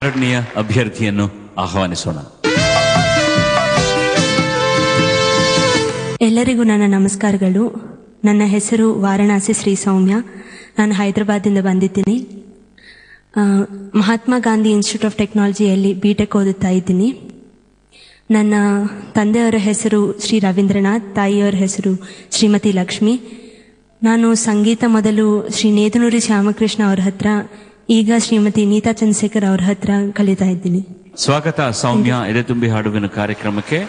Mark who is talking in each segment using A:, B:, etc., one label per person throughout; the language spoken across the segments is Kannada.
A: ಎರಡನೆಯ ಅಭ್ಯರ್ಥಿಯನ್ನು ಆಹ್ವಾನಿಸೋಣ.
B: ಎಲ್ಲರಿಗೂ ನನ್ನ ನಮಸ್ಕಾರಗಳು. ನನ್ನ ಹೆಸರು ವಾರಣಾಸಿ ಶ್ರೀ ಸೌಮ್ಯ. ನಾನು ಹೈದರಾಬಾದಿಂದ ಬಂದಿದ್ದೀನಿ. ಮಹಾತ್ಮ ಗಾಂಧಿ ಇನ್ಸ್ಟಿಟ್ಯೂಟ್ ಆಫ್ ಟೆಕ್ನಾಲಜಿಯಲ್ಲಿ BTech ಓದುತ್ತಾ ಇದ್ದೀನಿ. ನನ್ನ ತಂದೆಯವರ ಹೆಸರು ಶ್ರೀ ರವೀಂದ್ರನಾಥ್, ತಾಯಿಯವರ ಹೆಸರು ಶ್ರೀಮತಿ ಲಕ್ಷ್ಮಿ. ನಾನು ಸಂಗೀತ ಮೊದಲು ಶ್ರೀ ನೇತನೂರಿ ಶ್ಯಾಮಕೃಷ್ಣ ಅವ್ರ ಹತ್ರ, ಈಗ ಶ್ರೀಮತಿ ನೀತಾ ಚಂದ್ರಶೇಖರ್ ಅವ್ರ ಹತ್ರ ಕಲಿತಾ ಇದ್ದೀನಿ.
A: ಸ್ವಾಗತ ಸೌಮ್ಯ ಎದೆ ತುಂಬಿ ಹಾಡುವಿನ ಕಾರ್ಯಕ್ರಮಕ್ಕೆ.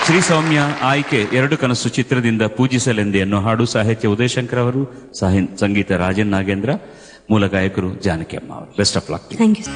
A: ಶ್ರೀ ಸೌಮ್ಯ ಆಯ್ಕೆ ಎರಡು ಕನಸು ಚಿತ್ರದಿಂದ ಪೂಜಿಸಲೆಂದೆ ಅನ್ನೋ ಹಾಡು. ಸಾಹಿತ್ಯ ಉದಯಶಂಕರ್ ಅವರು, ಸಂಗೀತ ರಾಜನ್ ನಾಗೇಂದ್ರ, ಮೂಲ ಗಾಯಕರು ಜಾನಕಿ ಅಮ್ಮ ಅವರು. Best of luck.
B: Thank you.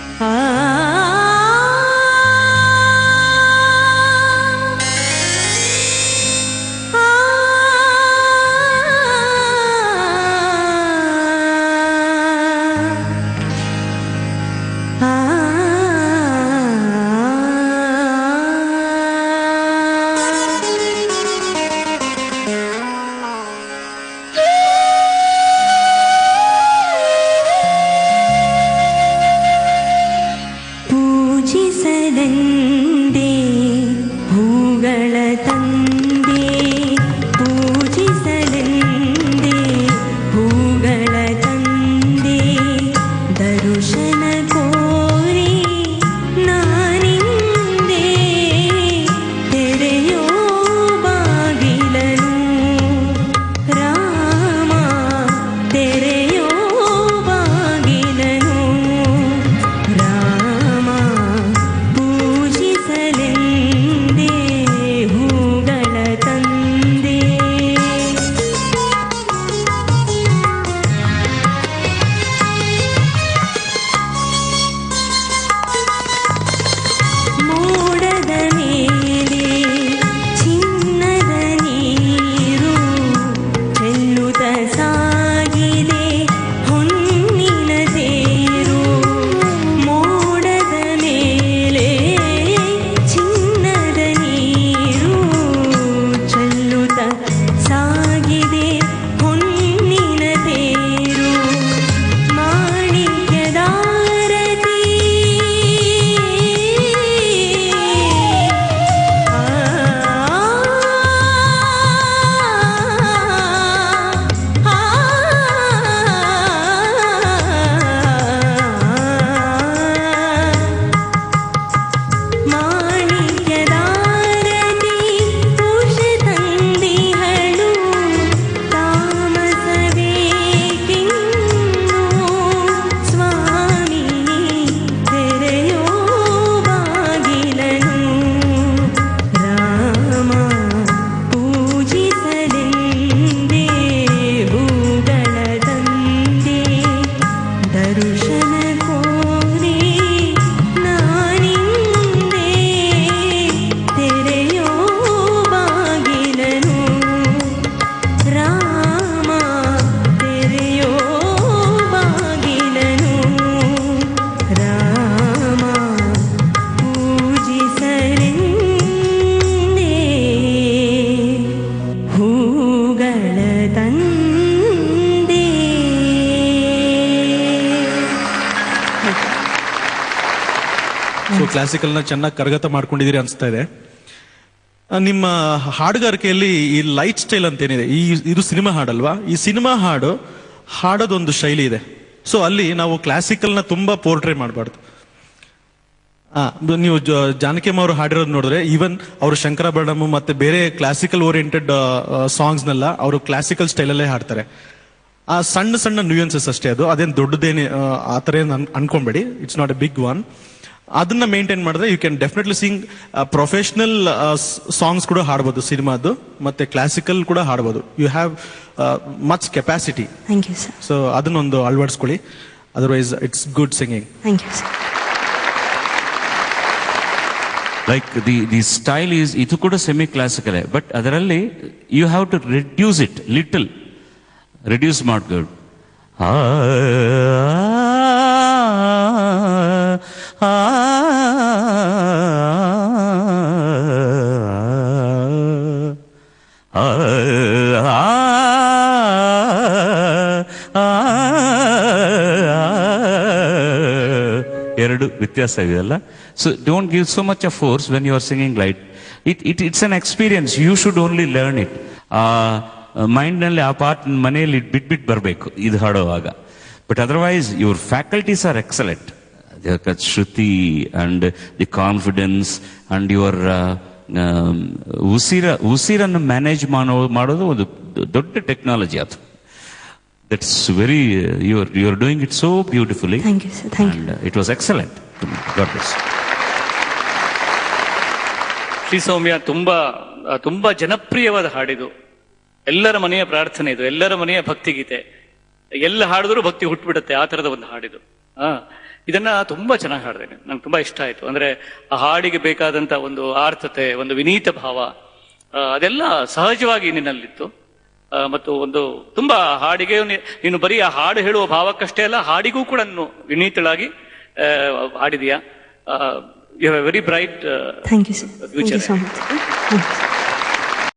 C: ಕ್ಲಾಸಿಕಲ್ನ ಚೆನ್ನಾಗಿ ಕರಗತ ಮಾಡ್ಕೊಂಡಿದ್ದೀರಿ ಅನ್ಸ್ತಾ ಇದೆ. ನಿಮ್ಮ ಹಾಡುಗಾರಿಕೆಯಲ್ಲಿ ಈ ಲೈಟ್ ಸ್ಟೈಲ್ ಅಂತ ಏನಿದೆ, ಇದು ಸಿನಿಮಾ ಹಾಡಲ್ವಾ? ಈ ಸಿನಿಮಾ ಹಾಡೋದೊಂದು ಶೈಲಿ ಇದೆ. ಸೊ ಅಲ್ಲಿ ನಾವು ಕ್ಲಾಸಿಕಲ್ನ ತುಂಬಾ ಪೋರ್ಟ್ರೇ ಮಾಡಬಾರ್ದು. ನೀವು ಜಾನಕಿಯಮ್ಮ ಅವರು ಹಾಡಿರೋದು ನೋಡಿದ್ರೆ, ಈವನ್ ಅವರು ಶಂಕರಾಭರಣಮ್ ಮತ್ತೆ ಬೇರೆ ಕ್ಲಾಸಿಕಲ್ ಓರಿಯೆಂಟೆಡ್ ಸಾಂಗ್ಸ್ನೆಲ್ಲ ಅವರು ಕ್ಲಾಸಿಕಲ್ ಸ್ಟೈಲಲ್ಲೇ ಹಾಡ್ತಾರೆ. ಆ ಸಣ್ಣ ಸಣ್ಣ ನ್ಯೂಯನ್ಸಸ್ ಅಷ್ಟೇ, ಅದೇನು ದೊಡ್ಡದೇನೆ ಆ ಥರ ಅನ್ಕೊಂಬೇಡಿ. It's not a big one. ಅದನ್ನ ಮೇಂಟೈನ್ ಮಾಡಿದ್ರೆ you can definitely sing. Professional songs ಕೂಡ ಹಾಡ್ಬೋದು ಸಿನಿಮಾದ್ದು, ಮತ್ತೆ ಕ್ಲಾಸಿಕಲ್ ಕೂಡ ಹಾಡ್ಬೋದು. You have much capacity.
B: Thank you sir.
C: So ಅದನ್ನೊಂದು ಅಳವಡಿಸ್ಕೊಳ್ಳಿ, otherwise it's good singing.
B: Thank you sir.
A: Like the style is, ಇದು ಕೂಡ ಸೆಮಿ ಕ್ಲಾಸಿಕಲ್, ಬಟ್ ಅದರಲ್ಲಿ you have to reduce it little, reduce ಮಾಡ್ಬೋದು. ಎರಡು ವ್ಯತ್ಯಾಸವಿದೆಲ್ಲ. So don't give so much uh force when you are singing light. It's an experience, you should only learn it. Mind ನಲ್ಲಿ ಆ ಪಾರ್ಟ್ ಮನೆಯಲ್ಲಿ ಬಿಟ್ಬಿಟ್ಟು ಬರಬೇಕು ಇದು ಹಾಡುವಾಗ. But otherwise your faculties are excellent. Shruti and the confidence and your ಉಸಿರನ್ನು ಮ್ಯಾನೇಜ್ ಮಾಡೋದು ಒಂದು ದೊಡ್ಡ ಟೆಕ್ನಾಲಜಿ ಅದು. That's very you are doing it so beautifully.
B: Thank you sir, thank you.
A: It was excellent. God bless.
D: Shri Soumya, ತುಂಬಾ ಜನಪ್ರಿಯವಾದ ಹಾಡಿದು. ಎಲ್ಲರ ಮನೆಯ ಪ್ರಾರ್ಥನೆ ಇದು, ಎಲ್ಲರ ಮನೆಯ ಭಕ್ತಿಗೀತೆ. ಎಲ್ಲ ಹಾಡಿದ್ರು ಭಕ್ತಿ ಹುಟ್ಟುಬಿಡುತ್ತೆ, ಆ ತರದ ಒಂದು ಹಾಡಿದು. ಇದನ್ನ ತುಂಬಾ ಚೆನ್ನಾಗಿ ಹಾಡಿದೆ, ನಂಗೆ ತುಂಬಾ ಇಷ್ಟ ಆಯ್ತು. ಅಂದ್ರೆ ಆ ಹಾಡಿಗೆ ಬೇಕಾದಂತ ಒಂದು ಆರ್ಥತೆ, ಒಂದು ವಿನೀತ ಭಾವ, ಅದೆಲ್ಲ ಸಹಜವಾಗಿ ನಿನ್ನಲ್ಲಿತ್ತು. ಮತ್ತು ಒಂದು ತುಂಬಾ ಹಾಡಿಗೆ ನೀನು ಬರೀ ಆ ಹಾಡು ಹೇಳುವ ಭಾವಕ್ಕಷ್ಟೇ ಅಲ್ಲ, ಹಾಡಿಗೂ ಕೂಡ ವಿನೀತಳಾಗಿ ಹಾಡಿದೀಯಾ. You have a very bright
B: thank you sir, thank you so much.